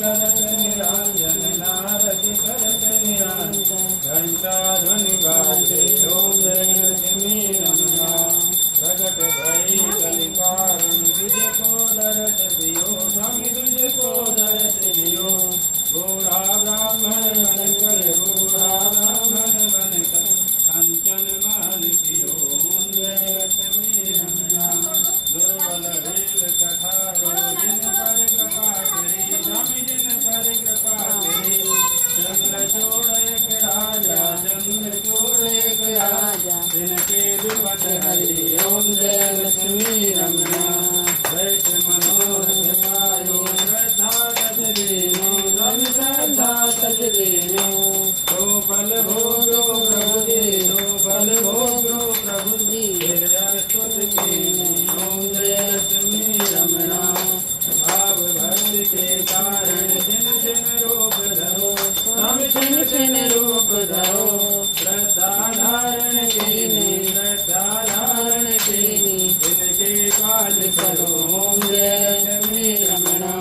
करत निरंजन नारद करत निरंजन घंटा ध्वनि बाजे ओम जय लक्ष्मी रमया प्रगट भई कलिकारण तुझको दरस दियो स्वामी तुझको दरस दियो बूढ़ा ब्राह्मण बन कर बूढ़ा ब्राह्मण बन कर कंचन महल कियो ओम जय लक्ष्मी रमया दुर्बल भील कठारो जिन पर कृपा करी स्वामी जिन पर कृपा करी चंद्र चूड़ एक राजा चंद्र चूड़ एक राजा जिनके विपद हरि ओम जय लक्ष्मी रमया वैष्ण मनोरथ पायो श्रद्धा सज दीनो स्वामी श्रद्धा सज दीनो तो फल भोगो प्रभु जी तो फल भोगो प्रभु जी स्तुति कीने ओम जय लक्ष्मी रमया भाव भक्ति के कारण जिन जिन रूप धरो स्वामी जिन जिन रूप धरो श्रद्धा धारण कीने श्रद्धा धारण कीने जिनके काज करो ओम जय लक्ष्मी रमया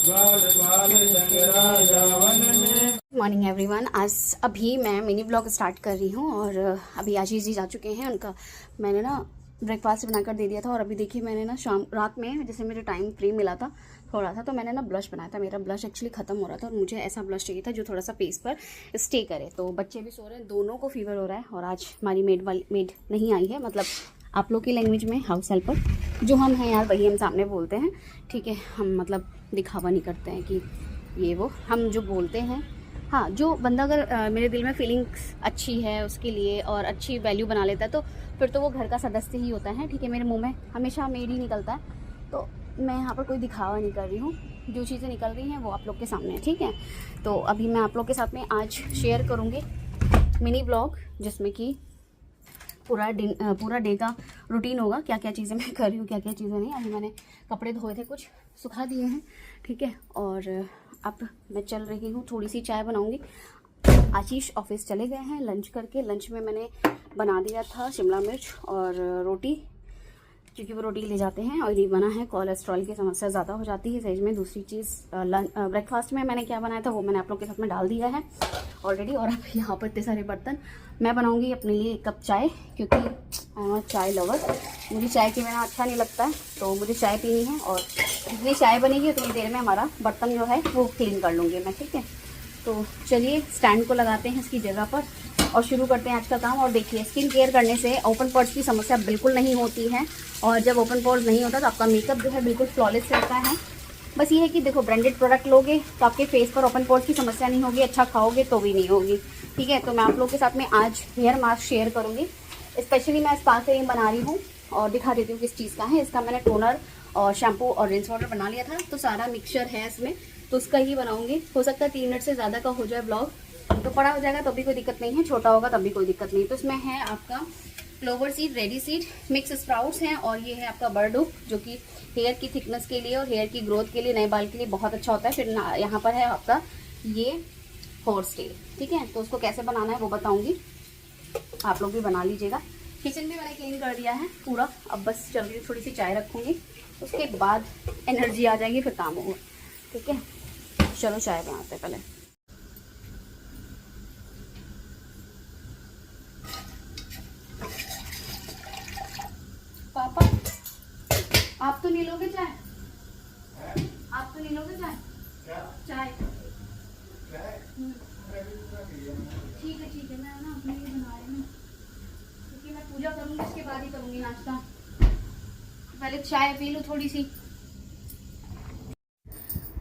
ग्वाल ग्वाल संग राजा वन में। मॉर्निंग एवरीवन, आज अभी मैं मिनी ब्लॉग स्टार्ट कर रही हूँ और अभी आशीष जी जा चुके हैं। उनका मैंने ना ब्रेकफास्ट बनाकर दे दिया था और अभी देखिए मैंने ना रात में जैसे मुझे टाइम फ्री मिला था थोड़ा सा, तो मैंने ना ब्लश बनाया था। मेरा ब्लश एक्चुअली ख़त्म हो रहा था और मुझे ऐसा ब्लश चाहिए था जो थोड़ा सा फेस पर स्टे करे। तो बच्चे भी सो रहे हैं, दोनों को फीवर हो रहा है और आज हमारी मेड नहीं आई है, मतलब आप लोग की लैंग्वेज में हाउस हेल्पर जो हम हैं यार वही हम सामने बोलते हैं, ठीक है। हम मतलब दिखावा नहीं करते हैं कि ये वो, हम जो बोलते हैं हाँ, जो बंदा अगर मेरे दिल में फीलिंग्स अच्छी है उसके लिए और अच्छी वैल्यू बना लेता है तो फिर तो वो घर का सदस्य ही होता है, ठीक है। मेरे मुंह में हमेशा मेड ही निकलता है, तो मैं यहाँ पर कोई दिखावा नहीं कर रही हूँ। जो चीज़ें निकल रही हैं वो आप लोग के सामने है, ठीक है। तो अभी मैं आप लोग के साथ में आज शेयर करूँगी मिनी ब्लॉग, जिसमें कि पूरा डे का रूटीन होगा, क्या क्या चीज़ें मैं कर रही हूँ क्या क्या चीज़ें नहीं। अभी मैंने कपड़े धोए थे, कुछ सुखा दिए हैं, ठीक है। और अब मैं चल रही हूँ, थोड़ी सी चाय बनाऊँगी। आशीष ऑफिस चले गए हैं लंच करके। लंच में मैंने बना दिया था शिमला मिर्च और रोटी, क्योंकि वो रोटी ले जाते हैं। ऑयली बना है, कोलेस्ट्रॉल की समस्या ज़्यादा हो जाती है सही में। दूसरी चीज़ ब्रेकफास्ट में मैंने क्या बनाया था वो मैंने आप लोग के साथ में डाल दिया है ऑलरेडी। और अब यहाँ पर इतने सारे बर्तन, मैं बनाऊंगी अपने लिए 1 कप चाय, क्योंकि चाय लवर, मुझे चाय के बिना अच्छा नहीं लगता है, तो मुझे चाय पीनी है। और जितनी चाय बनेगी उतनी देर में हमारा बर्तन जो है वो क्लीन कर लूँगी मैं, ठीक है। तो चलिए स्टैंड को लगाते हैं इसकी जगह पर और शुरू करते हैं आज का काम। और देखिए स्किन केयर करने से ओपन पोर्स की समस्या बिल्कुल नहीं होती है, और जब ओपन पोर्स नहीं होता तो आपका मेकअप जो है बिल्कुल फ्लॉलेस रहता है। बस ये है कि देखो ब्रांडेड प्रोडक्ट लोगे तो आपके फेस पर ओपन पोर्स की समस्या नहीं होगी, अच्छा खाओगे तो भी नहीं होगी, ठीक है। तो मैं आप लोग के साथ में आज हेयर मास्क शेयर करूँगी। स्पेशली मैं स्पा क्रीम बना रही हूँ और दिखा देती हूँ किस चीज़ का है। इसका मैंने टोनर और शैम्पू और रिंस वाटर बना लिया था, तो सारा मिक्सचर है इसमें, तो उसका ही बनाऊँगी। हो सकता है 3 मिनट से ज़्यादा का हो जाए ब्लॉग, तो बड़ा हो जाएगा तब भी कोई दिक्कत नहीं है, छोटा होगा तब भी कोई दिक्कत नहीं। तो इसमें है आपका clover seed, ready seed, mix sprouts हैं, और ये है आपका बर्डुक, जो कि हेयर की थिकनेस के लिए और हेयर की ग्रोथ के लिए, नए बाल के लिए बहुत अच्छा होता है। फिर यहाँ पर है आपका ये हॉर्स टेल, ठीक है। तो उसको कैसे बनाना है वो बताऊंगी, आप लोग भी बना लीजिएगा। किचन भी मैंने क्लीन कर दिया है पूरा, अब बस चल रही थोड़ी सी चाय रखूँगी, उसके बाद एनर्जी आ जाएगी, फिर काम होगा, ठीक है। चलो चाय बनाते हैं पहले। पापा आप तो नहीं लोगे चाय? आप तो नहीं लोगे चाय? चाय ठीक है, मैं ना अपने लिए बना रही हूँ, क्योंकि मैं पूजा करूँगी उसके बाद ही करूँगी नाश्ता। पहले चाय पी लूँ थोड़ी सी।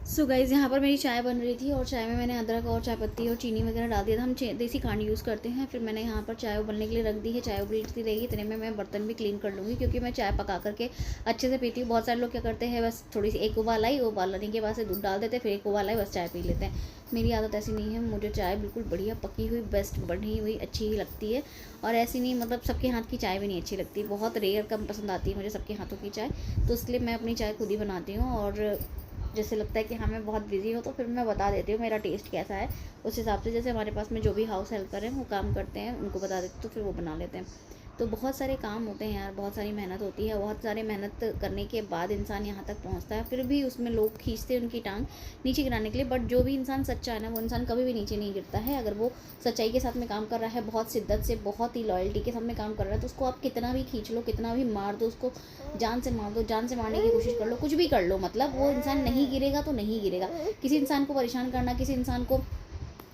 सो गाइज़, यहाँ पर मेरी चाय बन रही थी और चाय में मैंने अदरक और चाय पत्ती और चीनी वगैरह डाल दिया था। हम देसी खांड यूज़ करते हैं। फिर मैंने यहाँ पर चाय उबलने के लिए रख दी है। चाय उबलती रहेगी, इतने में मैं बर्तन भी क्लीन कर लूँगी, क्योंकि मैं चाय पका करके अच्छे से पीती हूँ। बहुत सारे लोग क्या करते हैं, बस थोड़ी सी एक उबाल आई, उबालने के बाद से दूध डाल देते, फिर एक उबाल आई, बस चाय पी लेते हैं। मेरी आदत ऐसी नहीं है, मुझे चाय बिल्कुल बढ़िया पकी हुई, बेस्ट बनी हुई अच्छी ही लगती है। और ऐसी नहीं, मतलब सबके हाथ की चाय भी नहीं अच्छी लगती, बहुत रेयर कम पसंद आती है मुझे सबके हाथों की चाय। तो इसलिए मैं अपनी चाय खुद ही बनाती हूँ, और जैसे लगता है कि हाँ मैं बहुत बिजी हूँ तो फिर मैं बता देती हूँ मेरा टेस्ट कैसा है, उस हिसाब से। जैसे हमारे पास में जो भी हाउस हेल्पर हैं वो काम करते हैं, उनको बता देती हूँ, तो फिर वो बना लेते हैं। तो बहुत सारे काम होते हैं यार, बहुत सारी मेहनत होती है, बहुत सारे मेहनत करने के बाद इंसान यहाँ तक पहुँचता है। फिर भी उसमें लोग खींचते हैं उनकी टांग नीचे गिराने के लिए, बट जो भी इंसान सच्चा है ना, वो इंसान कभी भी नीचे नहीं गिरता है। अगर वो सच्चाई के साथ में काम कर रहा है, बहुत शिद्दत से, बहुत ही लॉयल्टी के साथ में काम कर रहा है, तो उसको आप कितना भी खींच लो, कितना भी मार दो, उसको जान से मार दो, जान से मारने की कोशिश कर लो, कुछ भी कर लो, मतलब वो इंसान नहीं गिरेगा तो नहीं गिरेगा। किसी इंसान को परेशान करना, किसी इंसान को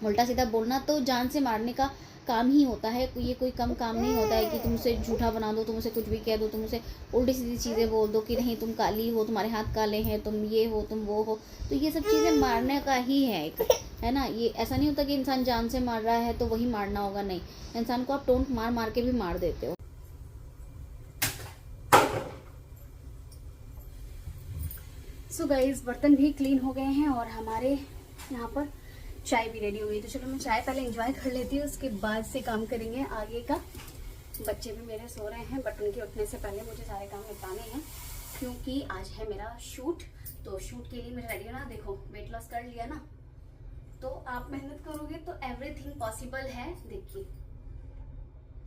उल्टा सीधा बोलना तो जान से मारने का काम ही होता है। ये कोई कम काम नहीं होता है कि तुम उसे झूठा बना दो, तुम उसे कुछ भी कह दो, तुम उसे उल्टी सीधी चीज़ें बोल दो कि नहीं तुम काली हो, तुम्हारे हाथ काले हैं, तुम ये हो, तुम वो हो। तो ये सब चीज़ें मारने का ही है एक, है ना। ये ऐसा नहीं होता कि इंसान जान से मार रहा है तो वही मारना होगा, नहीं, इंसान को आप टोंट मार मार के भी मार देते हो। सो गाइस, बर्तन भी क्लीन हो गए हैं और हमारे यहाँ पर चाय भी रेडी हो गई। तो चलो मैं चाय पहले एंजॉय कर लेती हूँ, उसके बाद से काम करेंगे आगे का। बच्चे भी मेरे सो रहे हैं, बट उनके उठने से पहले मुझे सारे काम निपटाने हैं, क्योंकि आज है मेरा शूट। तो शूट के लिए मैं रेडी हूँ ना। देखो, वेट लॉस कर लिया ना, तो आप मेहनत करोगे तो एवरीथिंग पॉसिबल है। देखिए,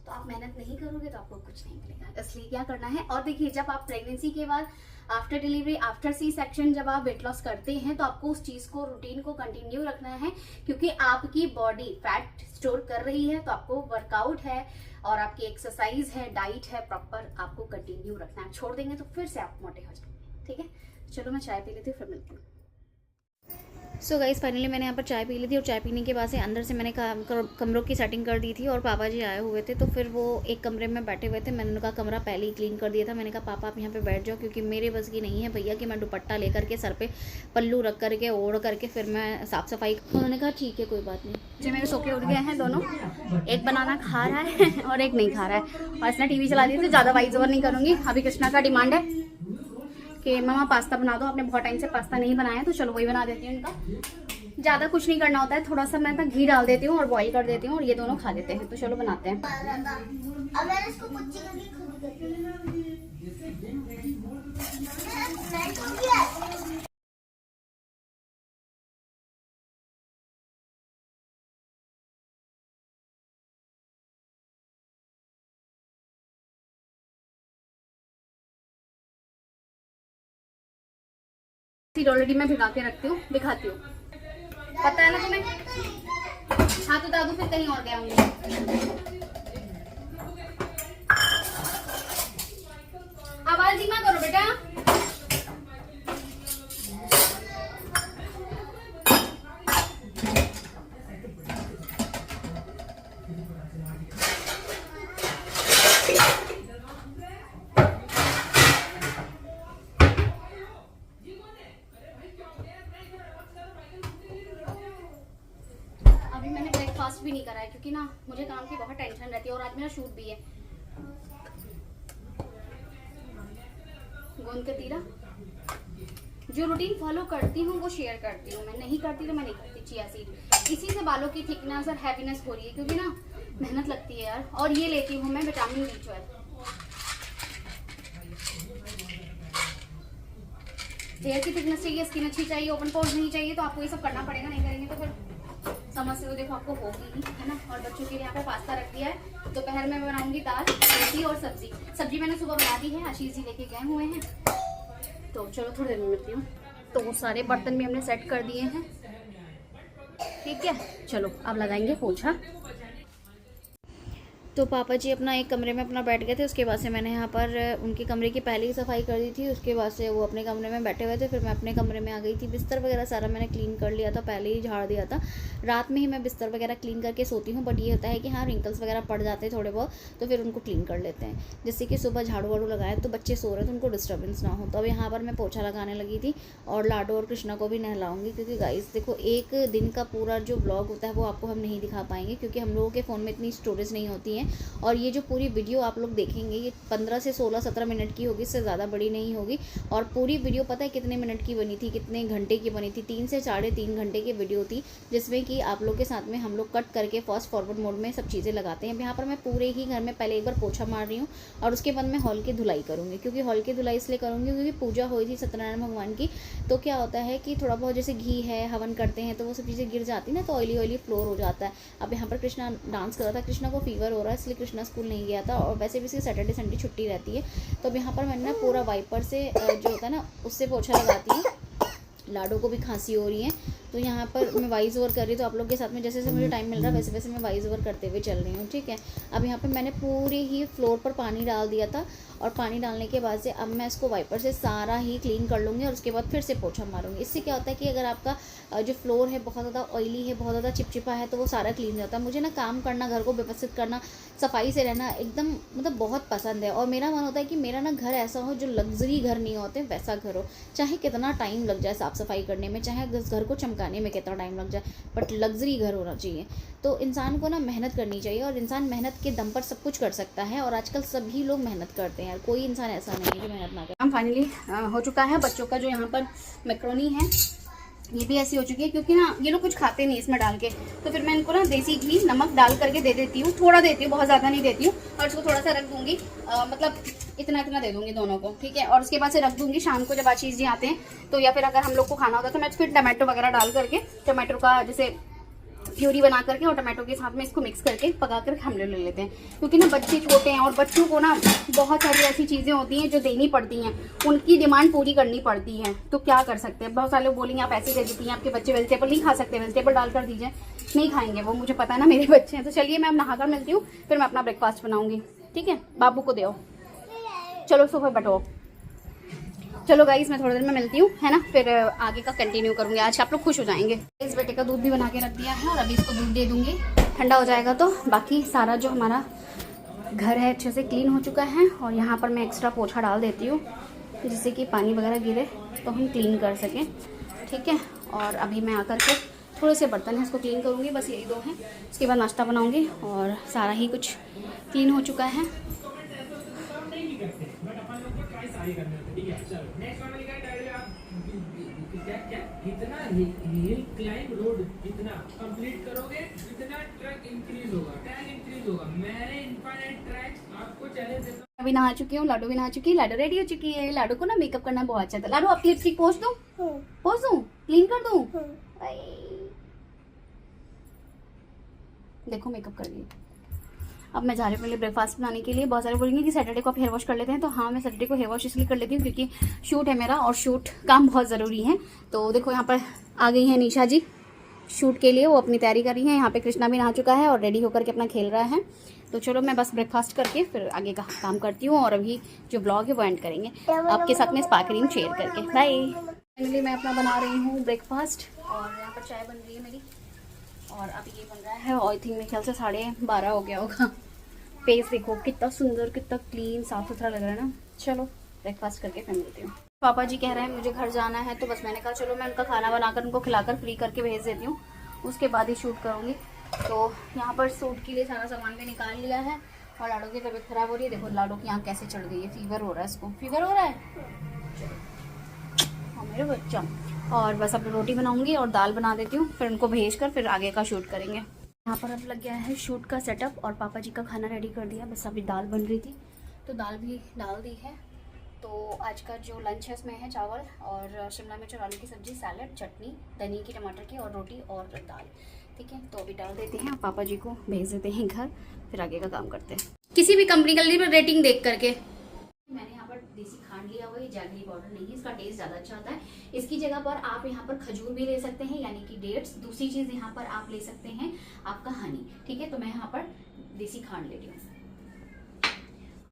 तो आप मेहनत नहीं करोगे तो आपको कुछ नहीं मिलेगा, इसलिए क्या करना है। और देखिए, जब आप प्रेगनेंसी के बाद, after delivery, after C section, जब आप वेट लॉस करते हैं तो आपको उस चीज को, रूटीन को कंटिन्यू रखना है, क्योंकि आपकी बॉडी फैट स्टोर कर रही है। तो आपको वर्कआउट है और आपकी एक्सरसाइज है, डाइट है, प्रॉपर आपको कंटिन्यू रखना है। छोड़ देंगे तो फिर से आप मोटे हो जाएंगे। ठीक है, चलो मैं चाय पी लेती हूँ, फिर मिलती हूँ। सो गाइस, फाइनली मैंने यहाँ पर चाय पी ली थी, और चाय पीने के बाद से अंदर से मैंने कमरों की सेटिंग कर दी थी, और पापा जी आए हुए थे, तो फिर वो एक कमरे में बैठे हुए थे। मैंने उनका कमरा पहले ही क्लीन कर दिया था। मैंने कहा पापा आप यहाँ पे बैठ जाओ, क्योंकि मेरे बस की नहीं है भैया कि मैं दुपट्टा लेकर के सर पे पल्लू रख करके ओढ़ करके फिर मैं साफ़ सफाई। उन्होंने कहा ठीक है, कोई बात नहीं। जी, मेरे सो के उठ गए हैं दोनों, एक बनाना खा रहा है और एक नहीं खा रहा है। और इसने टीवी चला दी थी, ज़्यादा वाइज ओवर नहीं करूँगी। अभी कृष्णा का डिमांड है कि मम्मा पास्ता बना दो, आपने बहुत टाइम से पास्ता नहीं बनाया, तो चलो वही बना देती हूँ इनका। ज़्यादा कुछ नहीं करना होता है, थोड़ा सा मैं तो घी डाल देती हूँ और बॉईल कर देती हूँ, और ये दोनों खा लेते हैं। तो चलो बनाते हैं। अब मैंने इसको कुच्ची करके खुद कर दिया। ऑलरेडी मैं भिगा के रखती हूँ, दिखाती हूँ। पता है ना तुम्हें? हाँ, तो दादू फिर कहीं और गया होंगे। आवाज धीमा करो बेटा। अभी मैंने ब्रेकफास्ट भी नहीं करा है, क्योंकि ना मुझे काम की बहुत टेंशन रहती है, और आज मेरा शूट भी है। गोंद कतीरा जो रूटीन फॉलो करती हूँ वो शेयर करती हूँ, मैं नहीं करती तो मैं नहीं करती। चिया सीड, इसी से बालों की थिकनेस और हैवीनेस हो रही है, क्योंकि ना मेहनत लगती है यार। और ये लेती हूँ मैं विटामिन रिच ऑयल। हेयर की थिकनेस चाहिए, स्किन अच्छी चाहिए, ओपन पोर्स नहीं चाहिए, तो आपको ये सब करना पड़ेगा। नहीं करेंगे तो फिर समस्या तो देखो आपको होगी ही, है ना। और बच्चों के लिए यहाँ पे पास्ता रख दिया है। दोपहर में बनाऊंगी दाल, रोटी और सब्जी। सब्जी मैंने सुबह बना दी है, आशीष जी लेके गए हुए हैं। तो चलो थोड़ी देर में मिलती हूँ। तो सारे बर्तन भी हमने सेट कर दिए हैं, ठीक है। चलो अब लगाएंगे पोछा। तो पापा जी अपना एक कमरे में अपना बैठ गए थे, उसके बाद से मैंने यहाँ पर उनके कमरे की पहले ही सफाई कर दी थी। उसके बाद से वो अपने कमरे में बैठे हुए थे, फिर मैं अपने कमरे में आ गई थी। बिस्तर वगैरह सारा मैंने क्लीन कर लिया था, पहले ही झाड़ दिया था। रात में ही मैं बिस्तर वगैरह क्लीन करके सोती हूँ, बट ये होता है कि हाँ रिंकल्स वगैरह पड़ जाते हैं थोड़े बहुत, तो फिर उनको क्लीन कर लेते हैं। जैसे कि सुबह झाड़ू वाड़ू लगाए तो बच्चे सो रहे तो उनको डिस्टर्बेंस ना हो। तो अब यहाँ पर मैं पोछा लगाने लगी थी, और लाडो और कृष्णा को भी नहलाऊंगी, क्योंकि गाइस देखो एक दिन का पूरा जो ब्लॉग होता है वो आपको हम नहीं दिखा पाएंगे, क्योंकि हम लोगों के फ़ोन में इतनी स्टोरेज नहीं होती है। और ये जो पूरी वीडियो आप लोग देखेंगे ये 15 से 16-17 मिनट की होगी, इससे ज़्यादा बड़ी नहीं होगी। और पूरी वीडियो पता है कितने मिनट की बनी थी, कितने घंटे की बनी थी? 3 से 3.5 घंटे की वीडियो थी, जिसमें कि आप लोग के साथ में हम लोग कट करके फास्ट फॉरवर्ड मोड में सब चीज़ें लगाते हैं। अब यहाँ पर मैं पूरे ही घर में पहले एक बार पोछा मार रही हूँ, और उसके बाद मैं हॉल की धुलाई करूँगी। क्योंकि हॉल की धुलाई इसलिए करूँगी क्योंकि पूजा हुई थी सत्यनारायण भगवान की, तो क्या होता है कि थोड़ा बहुत जैसे घी है, हवन करते हैं, तो वो सब चीज़ें गिर जाती है ना, तो ऑयली फ्लोर हो जाता है। अब यहाँ पर कृष्णा डांस कर रहा था, कृष्णा को फीवर हो रहा है, इसलिए कृष्णा स्कूल नहीं गया था, और वैसे भी इसकी सैटरडे संडे छुट्टी रहती है। तो अब यहाँ पर मैंने ना पूरा वाइपर से जो होता है ना उससे पोछा लगाती हूँ। लाडो को भी खांसी हो रही है, तो यहाँ पर मैं वॉइस ओवर कर रही हूँ, तो आप लोग के साथ में जैसे जैसे मुझे टाइम मिल रहा है वैसे वैसे मैं वॉइस ओवर करते हुए चल रही हूँ, ठीक है। अब यहाँ पर मैंने पूरी ही फ्लोर पर पानी डाल दिया था, और पानी डालने के बाद से अब मैं इसको वाइपर से सारा ही क्लीन कर लूँगी, और उसके बाद फिर से पोछा मारूंगी। इससे क्या होता है कि अगर आपका जो फ्लोर है बहुत ज़्यादा ऑयली है, बहुत ज़्यादा चिपचिपा है, तो वो सारा क्लीन हो जाता है। मुझे ना काम करना, घर को व्यवस्थित करना, सफाई से रहना एकदम मतलब बहुत पसंद है, और मेरा मन होता है कि मेरा ना घर ऐसा हो जो लग्जरी घर नहीं होते वैसा घर हो, चाहे कितना टाइम लग जाए साफ़ सफाई करने में, चाहे उस घर को चमकाने में कितना टाइम लग जाए, बट लग्जरी घर होना चाहिए। तो इंसान को ना मेहनत करनी चाहिए, और इंसान मेहनत के दम पर सब कुछ कर सकता है, और आजकल सभी लोग मेहनत करते हैं यार, कोई इंसान ऐसा नहीं है जो मेहनत ना करे। काम फाइनली हो चुका है। बच्चों का जो यहाँ पर मैक्रोनी है ये भी ऐसी हो चुकी है, क्योंकि ना ये लोग कुछ खाते नहीं इसमें डाल के, तो फिर मैं इनको ना देसी घी नमक डाल करके दे देती हूँ, थोड़ा देती हूँ, बहुत ज़्यादा नहीं देती हूँ, और इसको थोड़ा सा रख दूंगी, मतलब इतना इतना दे दूंगी दोनों को, ठीक है। और उसके बाद से रख दूंगी शाम को जब आशीष जी आते हैं, तो या फिर अगर हम लोग को खाना होता है तो मैं फिर टमाटो वगैरह डाल करके, टमाटो का जैसे प्यूरी बना करके और टमाटो के साथ में इसको मिक्स करके पका कर हम लोग ले लेते हैं, क्योंकि ना बच्चे छोटे हैं और बच्चों को ना बहुत सारी ऐसी चीज़ें होती हैं जो देनी पड़ती हैं, उनकी डिमांड पूरी करनी पड़ती है, तो क्या कर सकते हैं। बहुत सारे लोग बोलेंगे आप ऐसे दे देती हैं, आपके बच्चे वेजिटेबल नहीं खा सकते, वेजिटेबल डाल कर दीजिए, नहीं खाएंगे वो, मुझे पता है ना मेरे बच्चे हैं। तो चलिए मैं अब नहाकर मिलती हूँ, फिर मैं अपना ब्रेकफास्ट बनाऊँगी, ठीक है। बाबू को दो, चलो सोफे बैठो। चलो गाइस मैं थोड़ी देर में मिलती हूँ, है ना, फिर आगे का कंटिन्यू करूँगी। आज आप लोग खुश हो जाएंगे। इस बेटे का दूध भी बना के रख दिया है, और अभी इसको दूध दे दूँगी, ठंडा हो जाएगा तो बाकी सारा जो हमारा घर है अच्छे से क्लीन हो चुका है। और यहाँ पर मैं एक्स्ट्रा पोछा डाल देती हूँ, जिससे कि पानी वगैरह गिरे तो हम क्लीन कर सकें, ठीक है। और अभी मैं आकर के थोड़े से बर्तन हैं इसको क्लीन करूँगी, बस यही दो हैं, उसके बाद नाश्ता बनाऊँगी, और सारा ही कुछ क्लीन हो चुका है। जितना हिल क्लाइंब रोड जितना कंप्लीट करोगे उतना ट्रैक इंक्रीज होगा, टैग इंक्रीज होगा। मैंने इनफाइनाइट ट्रैक्स आपको चैलेंज देता हूं। अभी नहा चुकी हूँ, लाडो भी नहा चुकी है, लाडो रेडी हो चुकी है। लाडो को ना मेकअप करना बहुत अच्छा था। लाडो आपकी लिपस्टिक पोंछ दूं, पोंछ दूं, क्लीन कर दूं। देखो मेकअप कर ली। अब मैं जा रही हूँ पहले ब्रेकफास्ट बनाने के लिए। बहुत सारे बोलेंगे कि सैटरडे को आप हेयर वॉश कर लेते हैं, तो हाँ मैं सैटरडे को हेयर वॉश इसलिए कर लेती हूँ क्योंकि शूट है मेरा, और शूट काम बहुत ज़रूरी है। तो देखो यहाँ पर आ गई है निशा जी शूट के लिए, वो अपनी तैयारी कर रही है। यहाँ पे कृष्णा भी नहा चुका है और रेडी होकर के अपना खेल रहा है। तो चलो मैं बस ब्रेकफास्ट करके फिर आगे का काम करती हूँ, और अभी जो ब्लॉग है वो एंड करेंगे आपके साथ में स्पा क्रीम शेयर करके। बाय। फाइनली मैं अपना बना रही हूँ ब्रेकफास्ट, और यहाँ पर चाय बन रही है मेरी, और अभी ये बन रहा है, आई थिंक मेरे ख्याल से 12:30 हो गया होगा। फेस देखो कितना सुंदर, कितना क्लीन साफ सुथरा लग रहा है ना। चलो ब्रेकफास्ट करके फिर मिलती हूँ। पापा जी कह रहे हैं मुझे घर जाना है, तो बस मैंने कहा चलो मैं उनका खाना बनाकर उनको खिलाकर फ्री करके भेज देती हूँ, उसके बाद ही शूट करूँगी। तो यहाँ पर शूट के लिए सारा सामान भी निकाल लिया है, और लाडो की तबीयत खराब हो रही है। देखो लाडो की आँख कैसे चढ़ गई है, फीवर हो रहा है इसको, फीवर हो रहा है हाँ मेरे बच्चा। और बस अब रोटी बनाऊँगी और दाल बना देती हूँ, फिर उनको भेज कर फिर आगे का शूट करेंगे। यहाँ पर अब लग गया है शूट का सेटअप, और पापा जी का खाना रेडी कर दिया, बस अभी दाल बन रही थी तो दाल भी डाल दी है। तो आज का जो लंच है उसमें है चावल और शिमला मिर्च और आलू की सब्ज़ी, सैलड, चटनी, धनिया की, टमाटर की, और रोटी और दाल, ठीक है। तो अभी डाल देते हैं, पापा जी को भेज देते हैं घर, फिर आगे का काम करते हैं। किसी भी कंपनी का रेटिंग देख करके मैंने यहाँ पर देसी खांड लिया हुआ है, जैगरी पाउडर नहीं है, इसका टेस्ट ज़्यादा अच्छा आता है। इसकी जगह पर आप यहाँ पर खजूर भी ले सकते हैं, यानी कि डेट्स। दूसरी चीज़ यहाँ पर आप ले सकते हैं आपका हनी, ठीक है। तो मैं यहाँ पर देसी खांड ले रही हूँ।